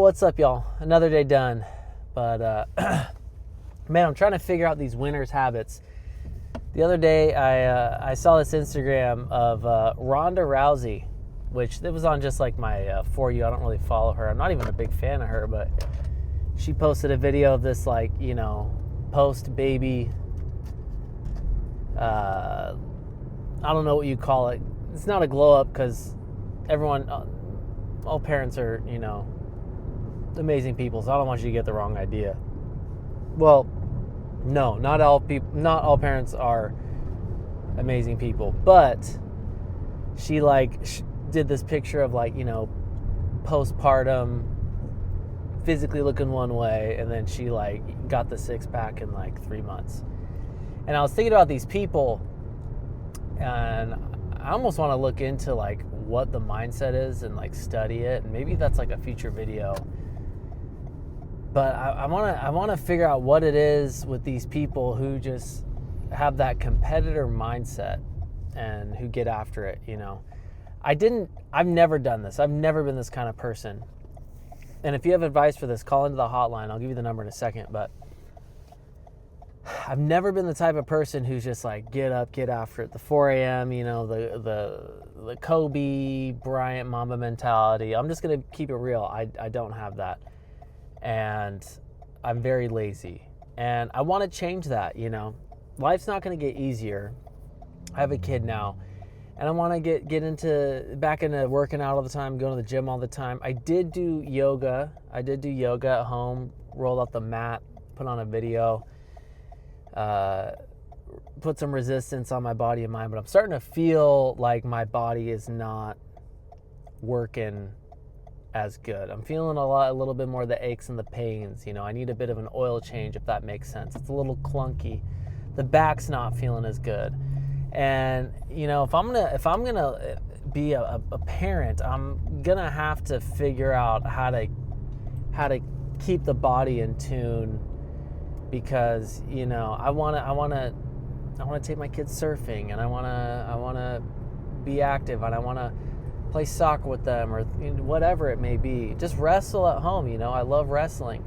what's up, y'all? Another day done. But, man, I'm trying to figure out these winner's habits. The other day, I saw this Instagram of Ronda Rousey, which it was on just like my For You. I don't really follow her. I'm not even a big fan of her, but she posted a video of this, like, you know, post-baby, I don't know what you call it. It's not a glow-up because everyone, all parents are, you know, amazing people, so I don't want you to get the wrong idea. Well, no, not all parents are amazing people, but she did this picture of, like, you know, postpartum, physically looking one way, and then she like got the six-pack in like 3 months. And I was thinking about these people, and I almost want to look into like what the mindset is and like study it, and maybe that's like a future video. But I want to figure out what it is with these people who just have that competitor mindset and who get after it, you know. I've never done this. I've never been this kind of person. And if you have advice for this, call into the hotline. I'll give you the number in a second. But I've never been the type of person who's just like, get up, get after it. The 4 a.m., you know, the Kobe Bryant Mamba mentality. I'm just going to keep it real. I don't have that. And I'm very lazy. And I want to change that, you know. Life's not going to get easier. I have a kid now. And I want to get back into working out all the time, going to the gym all the time. I did do yoga. At home, rolled out the mat, put on a video, put some resistance on my body and mind. But I'm starting to feel like my body is not working as good. I'm feeling a little bit more the aches and the pains. You know, I need a bit of an oil change, if that makes sense. It's a little clunky. The back's not feeling as good. And, you know, if I'm gonna be a parent, I'm gonna have to figure out how to keep the body in tune, because, you know, I wanna take my kids surfing, and I wanna be active, and I wanna play soccer with them, or whatever it may be. Just wrestle at home, you know. I love wrestling,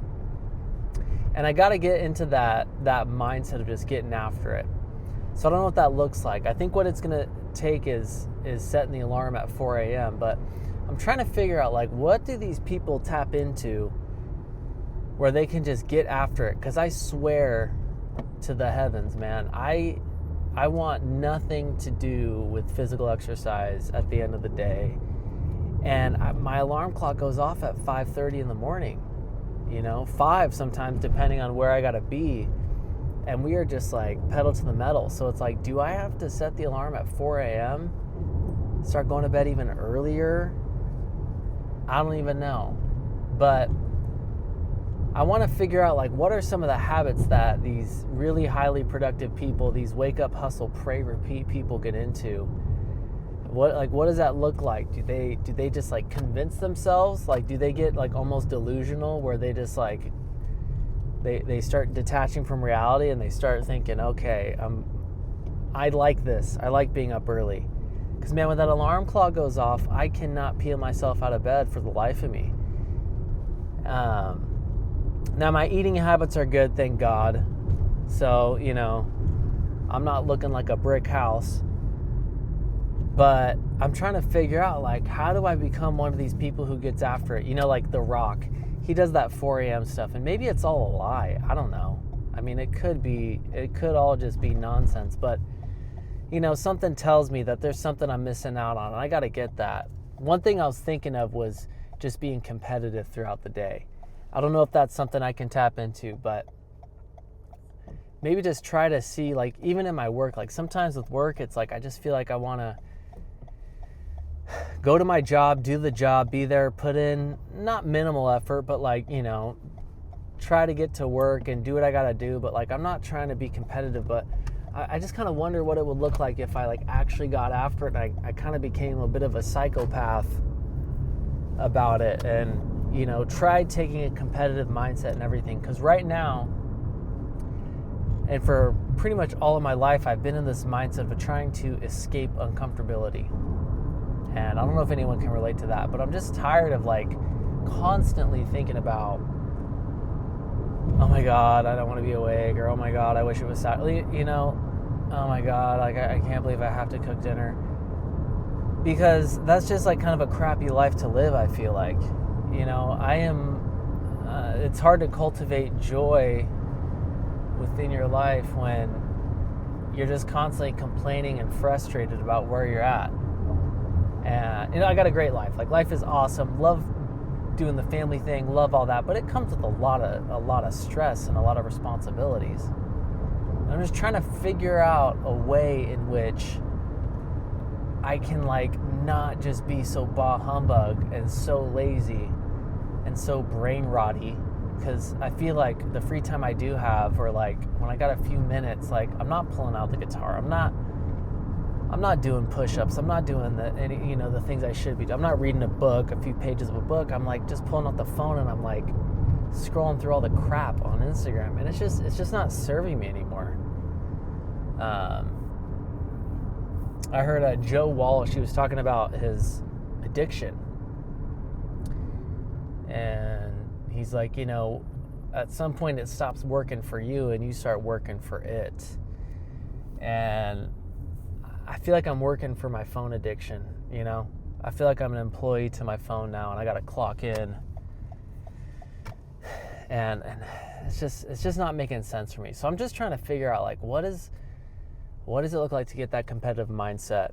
and I got to get into that mindset of just getting after it. So I don't know what that looks like. I think what it's going to take is setting the alarm at 4 a.m. But I'm trying to figure out, like, what do these people tap into where they can just get after it? Because I swear to the heavens, man, I want nothing to do with physical exercise at the end of the day. And my alarm clock goes off at 5:30 in the morning, you know, 5 sometimes, depending on where I got to be. And we are just like pedal to the metal. So it's like, do I have to set the alarm at 4 a.m.? Start going to bed even earlier? I don't even know. But I want to figure out, like, what are some of the habits that these really highly productive people, these wake up, hustle, pray, repeat people get into. What does that look like? Do they just like convince themselves? Like, do they get like almost delusional where they just like they start detaching from reality, and they start thinking, okay, I like this. I like being up early. Because, man, when that alarm clock goes off, I cannot peel myself out of bed for the life of me. Now, my eating habits are good, thank God. So, you know, I'm not looking like a brick house. But I'm trying to figure out, like, how do I become one of these people who gets after it? You know, like The Rock. He does that 4 a.m. stuff, and maybe it's all a lie. I don't know. I mean, it could all just be nonsense. But, you know, something tells me that there's something I'm missing out on, and I got to get that. One thing I was thinking of was just being competitive throughout the day. I don't know if that's something I can tap into, but maybe just try to see, like, even in my work, like sometimes with work, it's like I just feel like I want to go to my job, do the job, be there, put in not minimal effort, but like, you know, try to get to work and do what I got to do. But like, I'm not trying to be competitive, but I just kind of wonder what it would look like if I like actually got after it, and I kind of became a bit of a psychopath about it, and, you know, tried taking a competitive mindset and everything. Because right now, and for pretty much all of my life, I've been in this mindset of trying to escape uncomfortability. And I don't know if anyone can relate to that, but I'm just tired of like constantly thinking about, oh my God, I don't want to be awake, or oh my God, I wish it was Saturday, oh my God, like I can't believe I have to cook dinner. Because that's just like kind of a crappy life to live, I feel like. It's hard to cultivate joy within your life when you're just constantly complaining and frustrated about where you're at. And, I got a great life. Like, life is awesome. Love doing the family thing, love all that, but it comes with a lot of stress and a lot of responsibilities. And I'm just trying to figure out a way in which I can, like, not just be so bah humbug and so lazy and so brain rotty, because I feel like the free time I do have, or like when I got a few minutes, like, I'm not pulling out the guitar, I'm not doing push-ups, I'm not doing the things I should be doing. I'm not reading a book, a few pages of a book. I'm like just pulling out the phone and I'm like scrolling through all the crap on Instagram, and it's just not serving me anymore. I heard Joe Walsh, he was talking about his addiction. And he's like, at some point it stops working for you and you start working for it. And I feel like I'm working for my phone addiction, I feel like I'm an employee to my phone now, and I got to clock in. And it's just not making sense for me. So I'm just trying to figure out, like, what does it look like to get that competitive mindset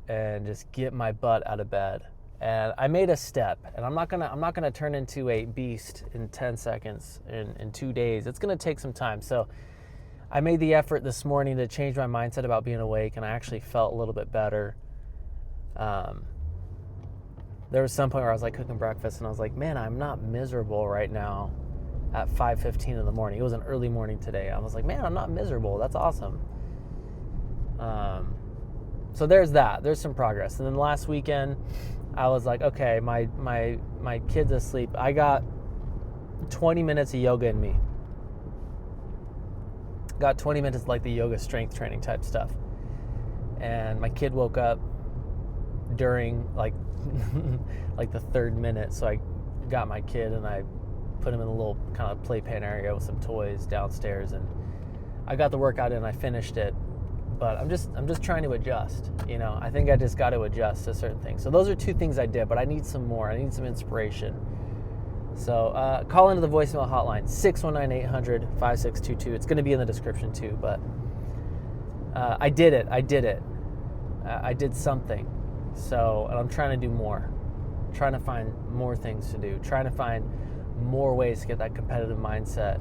and just get my butt out of bed? And I made a step, and I'm not gonna turn into a beast in 10 seconds, in 2 days. It's gonna take some time. So I made the effort this morning to change my mindset about being awake, and I actually felt a little bit better. There was some point where I was like cooking breakfast, and I was like, man, I'm not miserable right now at 5:15 in the morning. It was an early morning today. I was like, man, I'm not miserable. That's awesome. So there's that. There's some progress. And then last weekend, I was like, okay, my kid's asleep. I got 20 minutes of yoga in me. Got 20 minutes of like the yoga strength training type stuff. And my kid woke up during like the third minute. So I got my kid and I put him in a little kind of playpen area with some toys downstairs, and I got the workout in, I finished it. But I'm just trying to adjust, I think I just got to adjust to certain things. So those are two things I did, but I need some more. I need some inspiration. So call into the voicemail hotline, 619-800-5622. It's going to be in the description too, but I did it. I did something. So, and I'm trying to do more. I'm trying to find more things to do. Trying to find more ways to get that competitive mindset,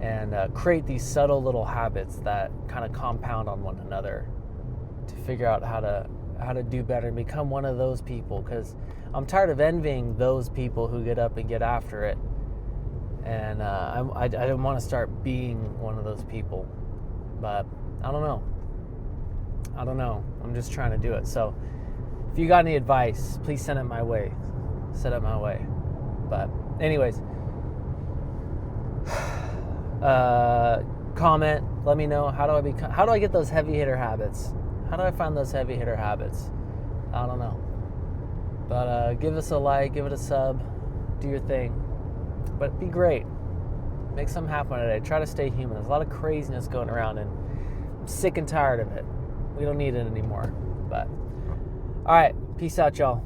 and create these subtle little habits that kind of compound on one another to figure out how to do better and become one of those people, because I'm tired of envying those people who get up and get after it, and I don't want to start being one of those people, but I don't know. I'm just trying to do it. So if you got any advice, please send it my way. But anyways, comment, let me know, how do I get those heavy hitter habits? How do I find those heavy hitter habits? I don't know. But give us a like, give it a sub, do your thing. But be great. Make something happen today. Try to stay human. There's a lot of craziness going around, and I'm sick and tired of it. We don't need it anymore. But all right, peace out, y'all.